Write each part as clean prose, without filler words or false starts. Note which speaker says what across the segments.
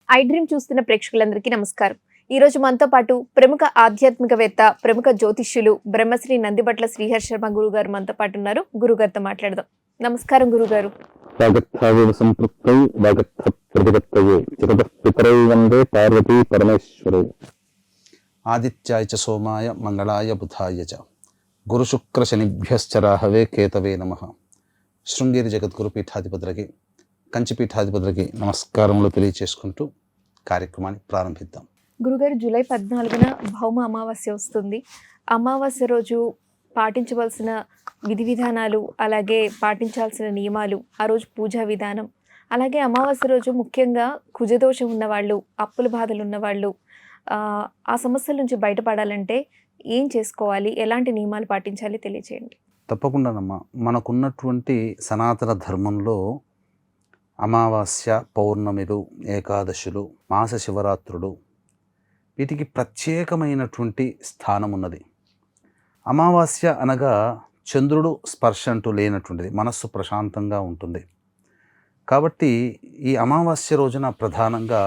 Speaker 1: I dream చూస్తున్న ప్రేక్షకులందరికీ నమస్కారం. ఈ రోజు మనతో పాటు ప్రముఖ ఆధ్యాత్మికవేత్త, ప్రముఖ జ్యోతిష్యులు బ్రహ్మశ్రీ నందిబట్ల శ్రీహర్ శర్మ గురుగారు మనతో పాటు ఉన్నారు. గురుగారితో మాట్లాడదాం. నమస్కారం గురుగారు.
Speaker 2: సంపృక్తై వాగర్థ ప్రతిపత్తయే జగతః పితరై వందే పార్వతీ పరమేశ్వరౌ.
Speaker 3: ఆదిత్యాయ చ సోమాయ మంగళాయ బుధాయ చ గురు శుక్ర శనిభ్యశ్చ రాహవే కేతవే నమః. శృంగేరి జగద్గురు పీఠాధిపతులకి, కంచి పీఠాధిపతులకి నమస్కారములు తెలియచేసుకుంటూ కార్యక్రమాన్ని ప్రారంభిద్దాం.
Speaker 1: గురుగారు, జూలై 14న భౌమ అమావాస్య వస్తుంది. అమావాస్య రోజు పాటించవలసిన విధి విధానాలు, అలాగే పాటించాల్సిన నియమాలు, ఆ రోజు పూజా విధానం, అలాగే అమావాస్య రోజు ముఖ్యంగా కుజదోషం ఉన్నవాళ్ళు, అప్పుల బాధలు ఉన్నవాళ్ళు ఆ సమస్యల నుంచి బయటపడాలంటే ఏం చేసుకోవాలి, ఎలాంటి నియమాలు పాటించాలి తెలియచేయండి.
Speaker 3: తప్పకుండానమ్మా. మనకున్నటువంటి సనాతన ధర్మంలో అమావాస్య, పౌర్ణమిలు, ఏకాదశులు, మాస శివరాత్రులు, వీటికి ప్రత్యేకమైనటువంటి స్థానం ఉన్నది. అమావాస్య అనగా చంద్రుడు స్పర్శ అంటూ లేనటువంటిది, మనస్సు ప్రశాంతంగా ఉంటుంది. కాబట్టి ఈ అమావాస్య రోజున ప్రధానంగా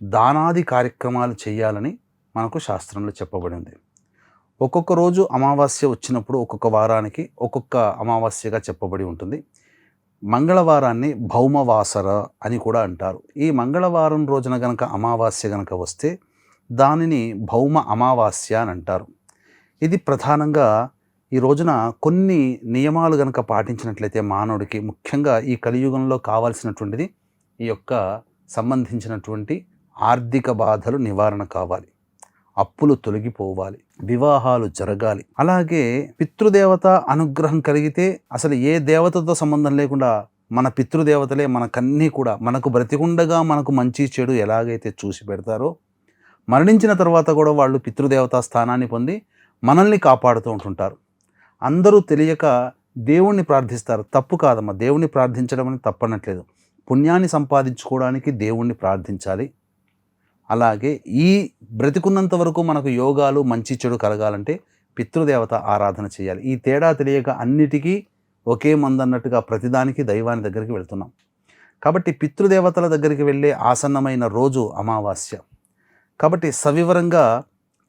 Speaker 3: దానాది కార్యక్రమాలు చేయాలని మనకు శాస్త్రంలో చెప్పబడింది. ఒక్కొక్క రోజు అమావాస్య వచ్చినప్పుడు ఒక్కొక్క వారానికి ఒక్కొక్క అమావాస్యగా చెప్పబడి ఉంటుంది. మంగళవారాన్ని భౌమవాసర అని కూడా అంటారు. ఈ మంగళవారం రోజున గనక అమావాస్య గనక వస్తే దానిని భౌమ అమావాస్య అని అంటారు. ఇది ప్రధానంగా ఈ రోజున కొన్ని నియమాలు గనక పాటించినట్లయితే మానవుడికి, ముఖ్యంగా ఈ కలియుగంలో కావాల్సినటువంటిది ఈ యొక్క సంబంధించినటువంటి ఆర్థిక బాధలు నివారణ కావాలి, అప్పులు తొలగిపోవాలి, వివాహాలు జరగాలి. అలాగే పితృదేవత అనుగ్రహం కలిగితే అసలు ఏ దేవతతో సంబంధం లేకుండా మన పితృదేవతలే మనకన్నీ కూడా, మనకు బ్రతికుండగా మనకు మంచి చెడు ఎలాగైతే చూసి పెడతారో, మరణించిన తర్వాత కూడా వాళ్ళు పితృదేవతా స్థానాన్ని పొంది మనల్ని కాపాడుతూ ఉంటుంటారు. అందరూ తెలియక దేవుణ్ణి ప్రార్థిస్తారు. తప్పు కాదమ్మా, దేవుణ్ణి ప్రార్థించడం అని తప్పనట్లేదు. పుణ్యాన్ని సంపాదించుకోవడానికి దేవుణ్ణి ప్రార్థించాలి. అలాగే ఈ బ్రతికున్నంత వరకు మనకు యోగాలు, మంచి చెడు కలగాలంటే పితృదేవత ఆరాధన చేయాలి. ఈ తేడా తెలియక అన్నిటికీ ఒకే మందన్నట్టుగా ప్రతిదానికి దైవాన్ని దగ్గరికి వెళ్తున్నాం. కాబట్టి పితృదేవతల దగ్గరికి వెళ్ళే ఆసన్నమైన రోజు అమావాస్య. కాబట్టి సవివరంగా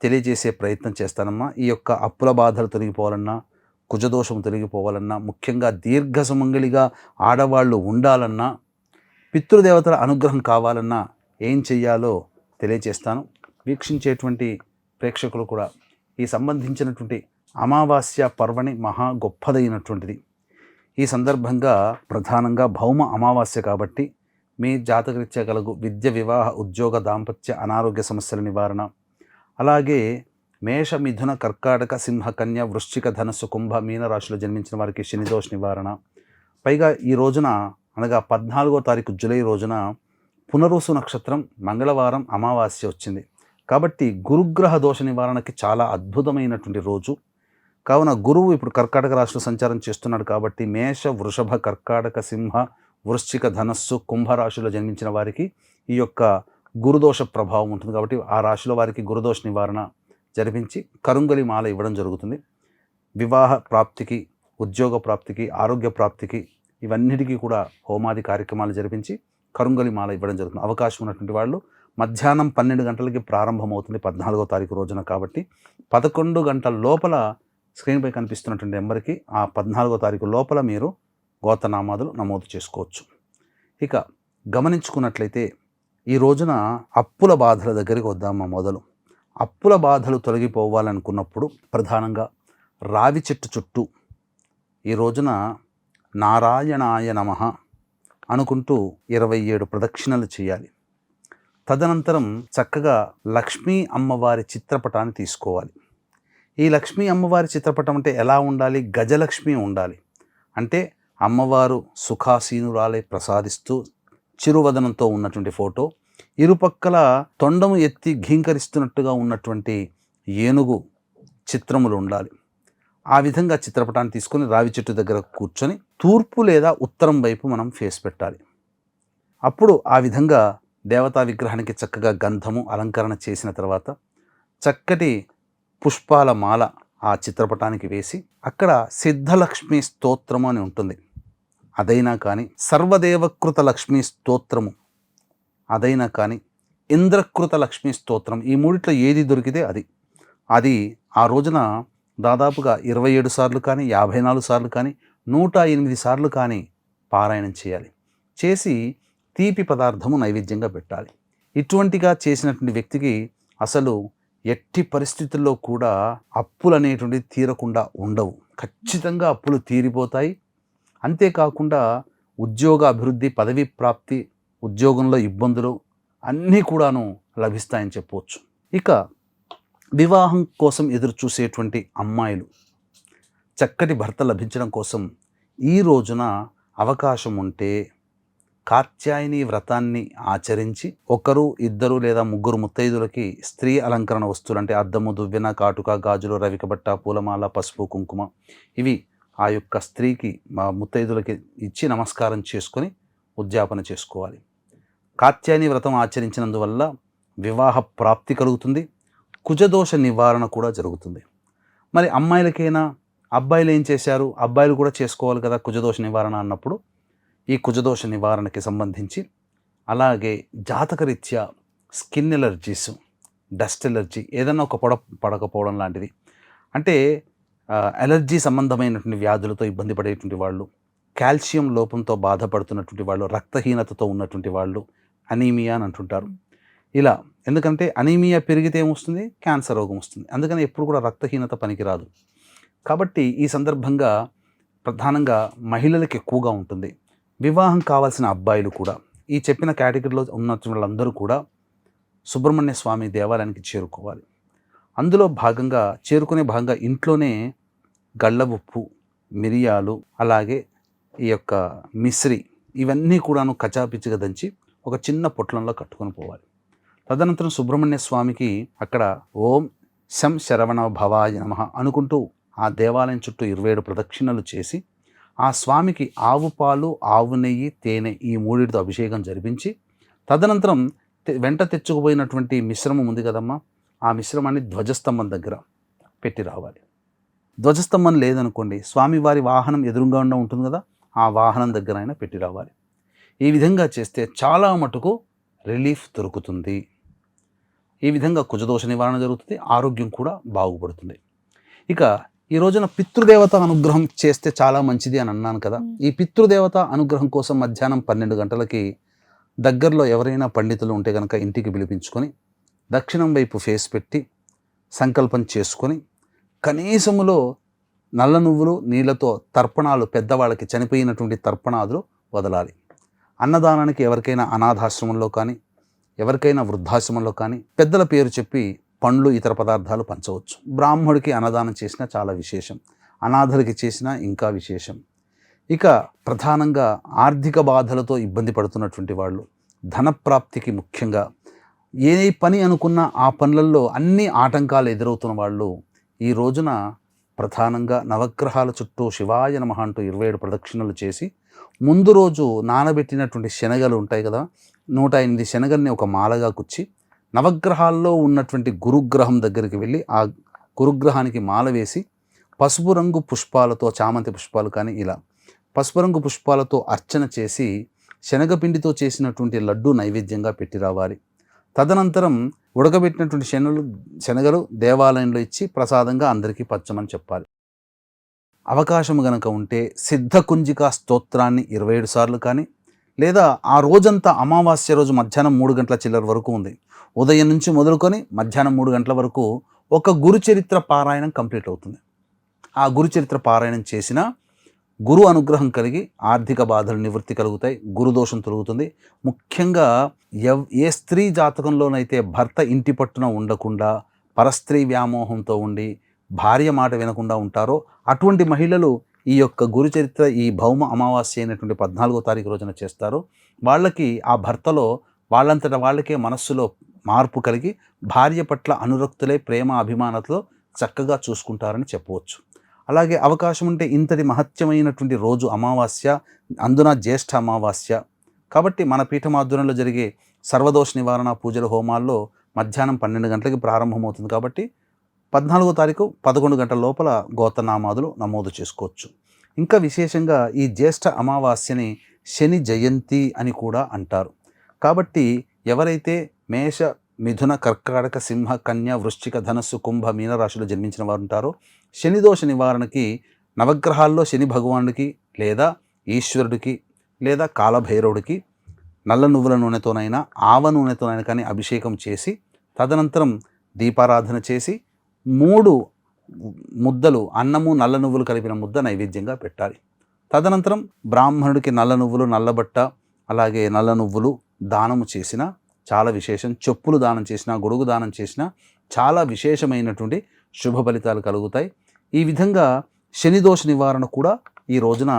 Speaker 3: తెలియజేసే ప్రయత్నం చేస్తానమ్మా. ఈ యొక్క అప్పుల బాధలు తొలగిపోవాలన్నా, కుజదోషం తొలగిపోవాలన్నా, ముఖ్యంగా దీర్ఘ సుమంగళిగా ఆడవాళ్ళు ఉండాలన్నా, పితృదేవతల అనుగ్రహం కావాలన్నా ఏం చెయ్యాలో తెలియజేస్తాను. వీక్షించేటువంటి ప్రేక్షకులు కూడా ఈ సంబంధించినటువంటి అమావాస్య పర్వణి మహా గొప్పదైనటువంటిది. ఈ సందర్భంగా ప్రధానంగా భౌమ అమావాస్య కాబట్టి మీ జాతకరీత్యా కలుగు విద్య, వివాహ, ఉద్యోగ, దాంపత్య, అనారోగ్య సమస్యల నివారణ, అలాగే మేష, మిథున, కర్కాటక, సింహ, కన్య, వృశ్చిక, ధనస్సు, కుంభ, మీన రాశిలో జన్మించిన వారికి శనిదోష నివారణ. పైగా ఈ రోజున అనగా 14వ తారీఖు జూలై రోజున పునరుసు నక్షత్రం, మంగళవారం, అమావాస్య వచ్చింది. కాబట్టి గురుగ్రహ దోష నివారణకి చాలా అద్భుతమైనటువంటి రోజు. కావున గురువు ఇప్పుడు కర్కాటక రాశిలో సంచారం చేస్తున్నాడు కాబట్టి మేష, వృషభ, కర్కాటక, సింహ, వృశ్చిక, ధనస్సు, కుంభరాశిలో జన్మించిన వారికి ఈ యొక్క గురుదోష ప్రభావం ఉంటుంది. కాబట్టి ఆ రాశిలో వారికి గురుదోష నివారణ జరిపించి కరుంగలి మాల ఇవ్వడం జరుగుతుంది. వివాహ ప్రాప్తికి, ఉద్యోగ ప్రాప్తికి, ఆరోగ్య ప్రాప్తికి, ఇవన్నిటికీ కూడా హోమాది కార్యక్రమాలు జరిపించి కరుంగలి మాల ఇవ్వడం జరుగుతుంది. అవకాశం ఉన్నటువంటి వాళ్ళు మధ్యాహ్నం 12 గంటలకి ప్రారంభమవుతుంది 14వ తారీఖు రోజున. కాబట్టి 11 గంటల లోపల స్క్రీన్పై కనిపిస్తున్నటువంటి నెంబర్కి ఆ 14వ తారీఖు లోపల మీరు గోత్రనామాదులు నమోదు చేసుకోవచ్చు. ఇక గమనించుకున్నట్లయితే ఈ రోజున అప్పుల బాధల దగ్గరికి వద్దామా. మొదలు అప్పుల బాధలు తొలగిపోవాలనుకున్నప్పుడు ప్రధానంగా రావి చెట్టు చుట్టూ ఈ రోజున నారాయణాయ నమః అనుకుంటూ 27 ప్రదక్షిణలు చేయాలి. తదనంతరం చక్కగా లక్ష్మీ అమ్మవారి చిత్రపటాన్ని తీసుకోవాలి. ఈ లక్ష్మీ అమ్మవారి చిత్రపటం అంటే ఎలా ఉండాలి? గజలక్ష్మి ఉండాలి. అంటే అమ్మవారు సుఖాసీనురాలై ప్రసాదిస్తూ చిరువదనంతో ఉన్నటువంటి ఫోటో, ఇరుపక్కల తొండము ఎత్తి ఘీంకరిస్తున్నట్టుగా ఉన్నటువంటి ఏనుగు చిత్రములు ఉండాలి. ఆ విధంగా చిత్రపటాన్ని తీసుకొని రావి చెట్టు దగ్గర కూర్చొని తూర్పు లేదా ఉత్తరం వైపు మనం ఫేస్ పెట్టాలి. అప్పుడు ఆ విధంగా దేవతా విగ్రహానికి చక్కగా గంధము అలంకరణ చేసిన తర్వాత చక్కటి పుష్పాల మాల ఆ చిత్రపటానికి వేసి అక్కడ సిద్ధలక్ష్మి స్తోత్రము అని ఉంటుంది, అదైనా కానీ, సర్వదేవకృత లక్ష్మీ స్తోత్రము అదైనా కానీ, ఇంద్రకృత లక్ష్మీ స్తోత్రం, ఈ మూడిట్లో ఏది దొరికితే అది ఆ రోజున దాదాపుగా 27 సార్లు కానీ 54 సార్లు కానీ 108 సార్లు కానీ పారాయణం చేయాలి. చేసి తీపి పదార్థము నైవేద్యంగా పెట్టాలి. ఇటువంటిగా చేసినటువంటి వ్యక్తికి అసలు ఎట్టి పరిస్థితుల్లో కూడా అప్పులు అనేటువంటివి తీరకుండా ఉండవు. ఖచ్చితంగా అప్పులు తీరిపోతాయి. అంతేకాకుండా ఉద్యోగ అభివృద్ధి, పదవి ప్రాప్తి, ఉద్యోగంలో ఇబ్బందులు అన్నీ కూడాను లభిస్తాయని చెప్పవచ్చు. ఇక వివాహం కోసం ఎదురు చూసేటువంటి అమ్మాయిలు చక్కటి భర్త లభించడం కోసం ఈ రోజున అవకాశం ఉంటే కాత్యాయని వ్రతాన్ని ఆచరించి 1, 2 లేదా 3 ముత్తైదులకి స్త్రీ అలంకరణ వస్తువులు అంటే అద్దము, దువ్వెన, కాటుక, గాజులు, రవికబట్ట, పూలమాల, పసుపు, కుంకుమ ఇవి ఆ యొక్క స్త్రీకి ముత్తైదులకి ఇచ్చి నమస్కారం చేసుకొని ఉద్యాపన చేసుకోవాలి. కాత్యాయని వ్రతం ఆచరించినందువల్ల వివాహ ప్రాప్తి కలుగుతుంది. కుజదోష నివారణ కూడా జరుగుతుంది. మరి అమ్మాయిలకైనా అబ్బాయిలు ఏం చేశారు, అబ్బాయిలు కూడా చేసుకోవాలి కదా కుజదోష నివారణ అన్నప్పుడు ఈ కుజదోష నివారణకి సంబంధించి, అలాగే జాతకరీత్యా స్కిన్ ఎలర్జీస్, డస్ట్ ఎలర్జీ, ఏదైనా ఒక పడకపోవడం లాంటివి, అంటే ఎలర్జీ సంబంధమైనటువంటి వ్యాధులతో ఇబ్బంది పడేటువంటి వాళ్ళు, కాల్షియం లోపంతో బాధపడుతున్నటువంటి వాళ్ళు, రక్తహీనతతో ఉన్నటువంటి వాళ్ళు, అనీమియా అని అంటుంటారు. ఇలా ఎందుకంటే అనీమియా పెరిగితే ఏమొస్తుంది, క్యాన్సర్ రోగం వస్తుంది. అందుకని ఎప్పుడు కూడా రక్తహీనత పనికిరాదు. కాబట్టి ఈ సందర్భంగా ప్రధానంగా మహిళలకు ఎక్కువగా ఉంటుంది. వివాహం కావాల్సిన అబ్బాయిలు కూడా ఈ చెప్పిన కేటగిరీలో ఉన్న వాళ్ళందరూ కూడా సుబ్రహ్మణ్య స్వామి దేవాలయానికి చేరుకోవాలి. అందులో భాగంగా చేరుకునే భాగంగా ఇంట్లోనే గళ్ళ ఉప్పు, మిరియాలు, అలాగే ఈ యొక్క మిశ్రి ఇవన్నీ కూడాను కచాపిచ్చిగా దంచి ఒక చిన్న పొట్లంలో కట్టుకొని పోవాలి. తదనంతరం సుబ్రహ్మణ్య స్వామికి అక్కడ ఓం శం శరవణ భవాయ నమః అనుకుంటూ ఆ దేవాలయం చుట్టూ 27 ప్రదక్షిణలు చేసి ఆ స్వామికి ఆవు పాలు, ఆవు నెయ్యి, తేనె ఈ 3తో అభిషేకం జరిపించి తదనంతరం వెంట తెచ్చుకుపోయినటువంటి మిశ్రమం ఉంది కదమ్మా, ఆ మిశ్రమాన్ని ధ్వజస్తంభం దగ్గర పెట్టి రావాలి. ధ్వజస్తంభం లేదనుకోండి, స్వామివారి వాహనం ఎదురుగా ఉంటుంది కదా, ఆ వాహనం దగ్గర అయినా పెట్టి రావాలి. ఈ విధంగా చేస్తే చాలా మటుకు రిలీఫ్ దొరుకుతుంది. ఈ విధంగా కుజదోష నివారణ జరుగుతుంది, ఆరోగ్యం కూడా బాగుపడుతుంది. ఇక ఈ రోజున పితృదేవత అనుగ్రహం చేస్తే చాలా మంచిది అని అన్నాను కదా. ఈ పితృదేవత అనుగ్రహం కోసం మధ్యాహ్నం 12 గంటలకి దగ్గరలో ఎవరైనా పండితులు ఉంటే కనుక ఇంటికి పిలిపించుకొని దక్షిణం వైపు ఫేస్ పెట్టి సంకల్పం చేసుకొని కనీసములో నల్ల నువ్వులు నీళ్ళతో తర్పణాలు, పెద్దవాళ్ళకి చనిపోయినటువంటి తర్పణాదులు వదలాలి. అన్నదానానికి ఎవరికైనా అనాథాశ్రమంలో కానీ ఎవరికైనా వృద్ధాశ్రమంలో కానీ పెద్దల పేరు చెప్పి పండ్లు, ఇతర పదార్థాలు పంచవచ్చు. బ్రాహ్మడికి అన్నదానం చేసినా చాలా విశేషం, అనాథలకి చేసినా ఇంకా విశేషం. ఇక ప్రధానంగా ఆర్థిక బాధలతో ఇబ్బంది పడుతున్నటువంటి వాళ్ళు, ధనప్రాప్తికి ముఖ్యంగా ఏ పని అనుకున్నా ఆ పనులలో అన్ని ఆటంకాలు ఎదురవుతున్న వాళ్ళు ఈ రోజున ప్రధానంగా నవగ్రహాల చుట్టూ శివాయ నమః అంటూ 27 ప్రదక్షిణలు చేసి ముందు రోజు నానబెట్టినటువంటి శనగలు ఉంటాయి కదా, 108 శనగల్ని ఒక మాలగా కుచ్చి నవగ్రహాల్లో ఉన్నటువంటి గురుగ్రహం దగ్గరికి వెళ్ళి ఆ గురుగ్రహానికి మాల వేసి పసుపు రంగు పుష్పాలతో, చామంతి పుష్పాలు కానీ ఇలా పసుపు రంగు పుష్పాలతో అర్చన చేసి శనగపిండితో చేసినటువంటి లడ్డు నైవేద్యంగా పెట్టి రావాలి. తదనంతరం ఉడకబెట్టినటువంటి శనగలు దేవాలయంలో ఇచ్చి ప్రసాదంగా అందరికీ పంచమని చెప్పాలి. అవకాశం గనక ఉంటే సిద్ధకుంజికా స్తోత్రాన్ని 27 సార్లు కానీ, లేదా ఆ రోజంతా అమావాస్య రోజు మధ్యాహ్నం 3 గంటల చిల్లర వరకు ఉంది, ఉదయం నుంచి మొదలుకొని మధ్యాహ్నం 3 గంటల వరకు ఒక గురుచరిత్ర పారాయణం కంప్లీట్ అవుతుంది. ఆ గురుచరిత్ర పారాయణం చేసిన గురు అనుగ్రహం కలిగి ఆర్థిక బాధలు నివృత్తి కలుగుతాయి, గురుదోషం తొలగుతుంది. ముఖ్యంగా ఏ స్త్రీ జాతకంలోనైతే భర్త ఇంటి పట్టున ఉండకుండా పరస్త్రీ వ్యామోహంతో ఉండి భార్య మాట వినకుండా ఉంటారో అటువంటి మహిళలు ఈ యొక్క గురుచరిత్ర ఈ భౌమ అమావాస్య అయినటువంటి 14వ తారీఖు రోజున చేస్తారు. వాళ్ళకి ఆ భర్తలో వాళ్ళంతటా వాళ్ళకే మనస్సులో మార్పు కలిగి భార్య పట్ల అనురక్తులై ప్రేమ అభిమానతలో చక్కగా చూసుకుంటారని చెప్పవచ్చు. అలాగే అవకాశం ఉంటే ఇంతటి మహత్యమైనటువంటి రోజు అమావాస్య, అందున జ్యేష్ఠ అమావాస్య కాబట్టి మన పీఠమాధ్వర్యంలో జరిగే సర్వదోష నివారణ పూజల హోమాల్లో మధ్యాహ్నం 12 గంటలకి ప్రారంభమవుతుంది. కాబట్టి 14వ తారీఖు 11 గంటల లోపల గోత్రనామాదులు నమోదు చేసుకోవచ్చు. ఇంకా విశేషంగా ఈ జ్యేష్ఠ అమావాస్యని శని జయంతి అని కూడా అంటారు. కాబట్టి ఎవరైతే మేష మిథున కర్కాటక సింహ కన్య వృశ్చిక ధనస్సు కుంభ మీనరాశిలో జన్మించిన వారు ఉంటారో శనిదోష నివారణకి నవగ్రహాల్లో శని భగవానుడికి లేదా ఈశ్వరుడికి లేదా కాలభైరవుడికి నల్ల నువ్వుల నూనెతోనైనా ఆవ నూనెతోనైనా కానీ అభిషేకం చేసి తదనంతరం దీపారాధన చేసి 3 ముద్దలు అన్నము నల్ల నువ్వులు కలిపిన ముద్ద నైవేద్యంగా పెట్టాలి. తదనంతరం బ్రాహ్మణుడికి నల్ల నువ్వులు నల్లబట్ట అలాగే నల్ల నువ్వులు దానము చేసిన చాలా విశేషం. చెప్పులు దానం చేసిన గొడుగు దానం చేసిన చాలా విశేషమైనటువంటి శుభ ఫలితాలు కలుగుతాయి. ఈ విధంగా శనిదోష నివారణ కూడా ఈ రోజున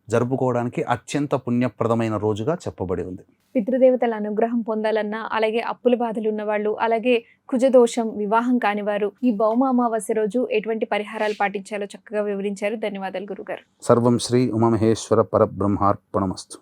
Speaker 3: జరుపుకోవడానికి అత్యంత పుణ్యప్రదమైన రోజుగా చెప్పబడి ఉంది.
Speaker 1: పితృదేవతల అనుగ్రహం పొందాలన్నా, అలాగే అప్పుల బాధలు ఉన్నవాళ్ళు, అలాగే కుజదోషం, వివాహం కానివారు ఈ భౌమ అమావాస్య రోజు ఎటువంటి పరిహారాలు పాటించాలో చక్కగా వివరించారు. ధన్యవాదాలు గురుగారు.
Speaker 3: సర్వం శ్రీ ఉమామహేశ్వర పరబ్రహ్మార్పణమస్తు.